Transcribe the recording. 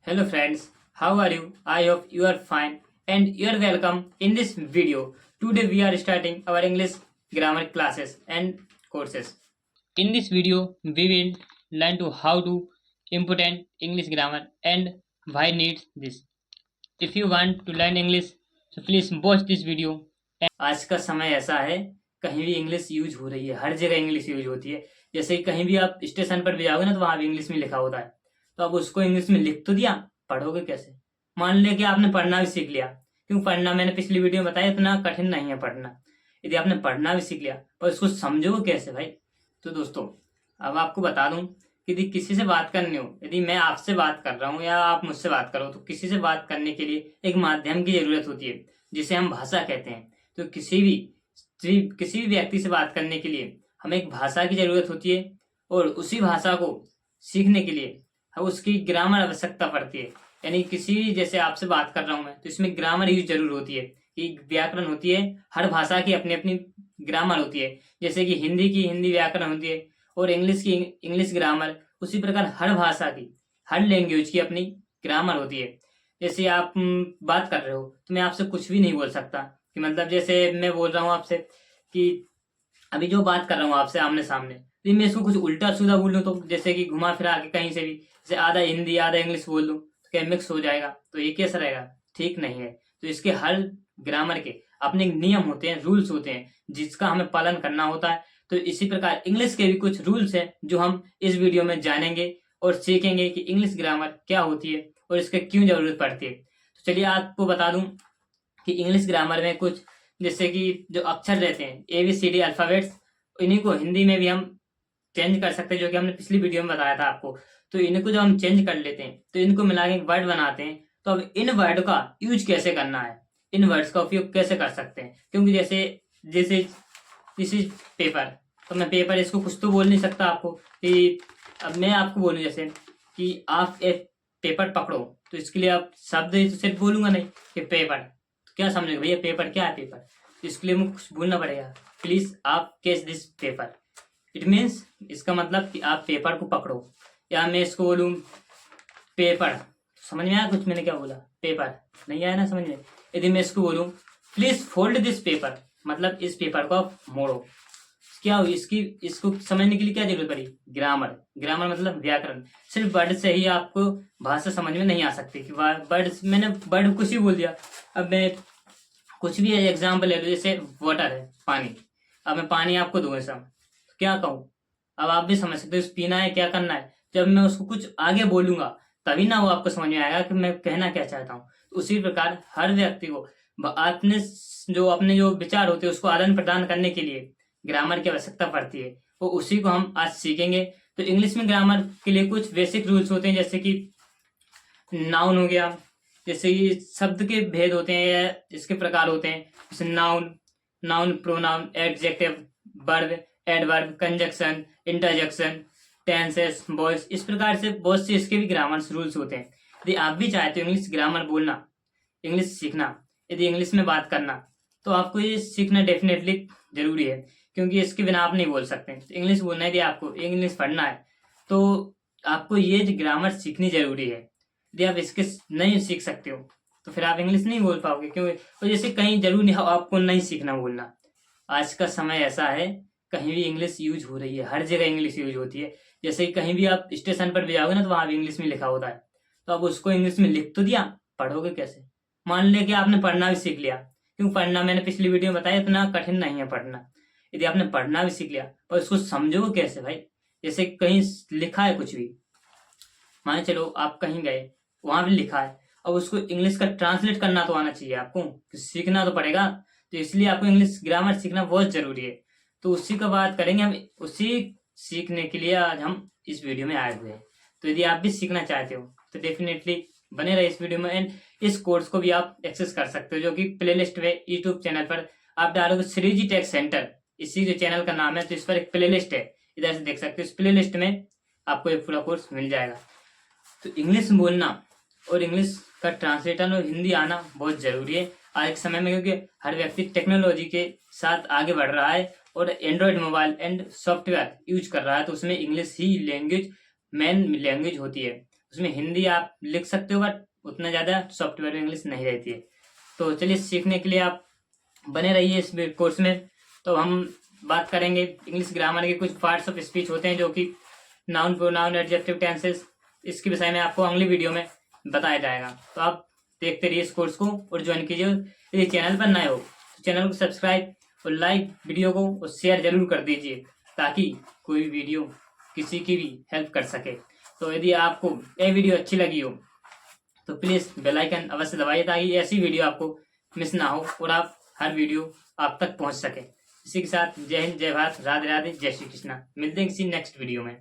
Hello friends, how are you? I hope you are fine and you are welcome in this video. Today we are starting our English grammar classes and courses. In this video, we will learn to how to important English grammar and why needs this. If you want to learn English, so please watch this video. आज का समय ऐसा है, कहीं भी English use हो रही है, हर जगह इंग्लिश यूज होती है। जैसे कहीं भी आप स्टेशन पर भी जाओगे ना तो वहां भी इंग्लिश में लिखा होता है, तो अब उसको इंग्लिश में लिख तो दिया, पढ़ोगे कैसे? मान लिया कि आपने पढ़ना भी सीख लिया, क्योंकि पढ़ना मैंने पिछली वीडियो में बताया इतना कठिन नहीं है पढ़ना। यदि आपने पढ़ना भी सीख लिया पर उसको समझोगे कैसे भाई? तो दोस्तों अब आपको बता दूं कि यदि किसी से बात करनी हो, यदि मैं आपसे बात कर रहा हूँ या आप मुझसे बात करो, तो किसी से बात करने के लिए एक माध्यम की जरूरत होती है जिसे हम भाषा कहते हैं। तो किसी भी व्यक्ति से बात करने के लिए हमें एक भाषा की जरूरत होती है और उसी भाषा को सीखने के लिए उसकी ग्रामर आवश्यकता पड़ती है। यानी किसी भी, जैसे आपसे बात कर रहा हूं मैं, तो इसमें ग्रामर यूज जरूर होती है कि व्याकरण होती है, हर भाषा की अपनी अपनी ग्रामर होती है। जैसे कि हिंदी की हिंदी व्याकरण होती है और इंग्लिश की इंग्लिश ग्रामर, उसी प्रकार हर भाषा की, हर लैंग्वेज की अपनी ग्रामर होती है। जैसे आप बात कर रहे हो तो मैं आपसे कुछ भी नहीं बोल सकता कि मतलब जैसे मैं बोल रहा हूँ आपसे कि अभी जो बात कर रहा हूँ आपसे आमने सामने, यदि मैं इसको कुछ उल्टा सीधा बोल लूँ, तो जैसे कि घुमा फिरा के कहीं से भी, जैसे आधा हिंदी आधा इंग्लिश बोल दूँ तो क्या मिक्स हो जाएगा? तो ये कैसा रहेगा? ठीक नहीं है। तो इसके हर ग्रामर के अपने नियम होते हैं, रूल्स होते हैं, जिसका हमें पालन करना होता है। तो इसी प्रकार इंग्लिश के भी कुछ रूल्स हैं जो हम इस वीडियो में जानेंगे और सीखेंगे कि इंग्लिश ग्रामर क्या होती है और इसके क्यों जरूरत पड़ती है। तो चलिए आपको बता दूं कि इंग्लिश ग्रामर में कुछ, जैसे कि जो अक्षर रहते हैं ABCD अल्फाबेट्स, इन्हीं को हिंदी में भी हम चेंज कर सकते हैं, जो कि हमने पिछली वीडियो में बताया था आपको। तो इनको जब हम चेंज कर लेते हैं तो इनको मिला के एक वर्ड बनाते हैं। तो अब इन वर्ड का यूज कैसे करना है, इन वर्ड्स का उपयोग कैसे कर सकते हैं? क्योंकि जैसे जैसे दिस इज पेपर, तो मैं पेपर इसको कुछ तो बोल नहीं सकता आपको कि अब मैं आपको बोलूं जैसे कि आप एक पेपर पकड़ो, तो इसके लिए आप शब्द तो सिर्फ बोलूंगा नहीं कि पेपर, तो क्या समझोगे भैया पेपर क्या है? पेपर, तो इसके लिए मुझे कुछ बोलना पड़ेगा। प्लीज आप catch this paper, it means इसका मतलब कि आप पेपर को पकड़ो। या मैं इसको बोलूं पेपर, समझ में आया कुछ मैंने क्या बोला? पेपर नहीं आया ना समझ में? यदि मैं इसको बोलूं प्लीज फोल्ड दिस पेपर, मतलब इस पेपर को आप मोड़ो, क्या हो? इसको समझने के लिए क्या जरूरत पड़ी? ग्रामर। ग्रामर मतलब व्याकरण। सिर्फ वर्ड से ही आपको भाषा समझ में नहीं आ सकती कि वर्ड, मैंने वर्ड कुछ ही बोल दिया। अब मैं कुछ भी एग्जाम्पल ले लो, जैसे वाटर है, पानी। अब मैं पानी आपको दूंगा सब, तो क्या कहूँ? अब आप भी समझ सकते हो पीना है, क्या करना है। जब मैं उसको कुछ आगे बोलूंगा तभी ना वो आपको समझ में आएगा कि मैं कहना क्या चाहता हूँ। तो उसी प्रकार हर व्यक्ति को अपने जो विचार होते हैं उसको आदान प्रदान करने के लिए ग्रामर की आवश्यकता पड़ती है, वो उसी को हम आज सीखेंगे। तो इंग्लिश में ग्रामर के लिए कुछ बेसिक रूल्स होते हैं, जैसे कि नाउन हो गया, जैसे कि शब्द के भेद होते हैं या इसके प्रकार होते हैं, जैसे noun, noun, pronoun, adjective, verb, adverb, conjunction, interjection, tenses, voice, इस प्रकार से बहुत से इसके भी ग्रामर रूल्स होते हैं। यदि आप भी चाहते हो इंग्लिश ग्रामर बोलना, इंग्लिश सीखना, यदि इंग्लिश में बात करना, तो आपको ये सीखना डेफिनेटली जरूरी है, क्योंकि इसके बिना आप नहीं बोल सकते। तो इंग्लिश बोलना है, यदि आपको इंग्लिश पढ़ना है तो आपको ये ग्रामर सीखनी जरूरी है। यदि आप इसके नहीं सीख सकते हो तो फिर आप इंग्लिश नहीं बोल पाओगे। क्यों? तो जैसे कहीं जरूरी नहीं आपको नहीं सीखना बोलना, आज का समय ऐसा है, कहीं भी इंग्लिश यूज हो रही है, हर जगह इंग्लिश यूज होती है। जैसे कहीं भी आप स्टेशन पर भी जाओगे ना तो वहां भी इंग्लिश में लिखा होता है, तो अब उसको इंग्लिश में लिख तो दिया, पढ़ोगे कैसे? मान लिया कि आपने पढ़ना भी सीख लिया, क्योंकि पढ़ना मैंने पिछली वीडियो में बताया इतना कठिन नहीं है पढ़ना। यदि आपने पढ़ना भी सीख लिया पर उसको समझोगे कैसे भाई? जैसे कहीं लिखा है कुछ भी, मान चलो आप कहीं गए, वहां भी लिखा है, अब उसको इंग्लिश का ट्रांसलेट करना तो आना चाहिए आपको, सीखना तो पड़ेगा। तो इसलिए आपको इंग्लिश ग्रामर सीखना बहुत जरूरी है। तो उसी का बात करेंगे हम, उसी सीखने के लिए आज हम इस वीडियो में आए हुए हैं। तो यदि आप भी सीखना चाहते हो तो डेफिनेटली बने रहे इस वीडियो में, एंड इस कोर्स को भी आप एक्सेस कर सकते हो, जो कि प्लेलिस्ट में यूट्यूब चैनल पर आप डालोगे श्रीजी टेक सेंटर, इसी जो चैनल का नाम है, तो इस पर एक प्लेलिस्ट है, इधर से देख सकते हो। इस प्लेलिस्ट में आपको एक पूरा कोर्स मिल जाएगा। तो इंग्लिश बोलना और इंग्लिश का ट्रांसलेटर और हिंदी आना बहुत जरूरी है आज के समय में, क्योंकि हर व्यक्ति टेक्नोलॉजी के साथ आगे बढ़ रहा है और Android mobile and software use कर रहा है, तो उसमें इंग्लिश ही लैंग्वेज मेन लैंग्वेज होती है। उसमें हिंदी आप लिख सकते हो, बट उतना ज़्यादा सॉफ्टवेयर में इंग्लिश नहीं रहती है। तो चलिए, सीखने के लिए आप बने रहिए इस कोर्स में। तो हम बात करेंगे इंग्लिश ग्रामर के कुछ पार्ट्स ऑफ स्पीच होते हैं, जो कि नाउन, प्रोनाउन, एडजेक्टिव, टेंसेस, इसके विषय में आपको अगली वीडियो में बताया जाएगा। तो आप देखते रहिए इस कोर्स को और ज्वाइन कीजिए। यदि चैनल पर नए हो तो चैनल को सब्सक्राइब और लाइक वीडियो को और शेयर जरूर कर दीजिए, ताकि कोई भी वीडियो किसी की भी हेल्प कर सके। तो यदि आपको ये वीडियो अच्छी लगी हो तो प्लीज़ बेल आइकन अवश्य दबाइए, ताकि ऐसी वीडियो आपको मिस ना हो और आप हर वीडियो आप तक पहुंच सके। इसी के साथ जय हिंद, जय भारत, राधे राधे, जय श्री कृष्णा। मिलते हैं किसी नेक्स्ट वीडियो में।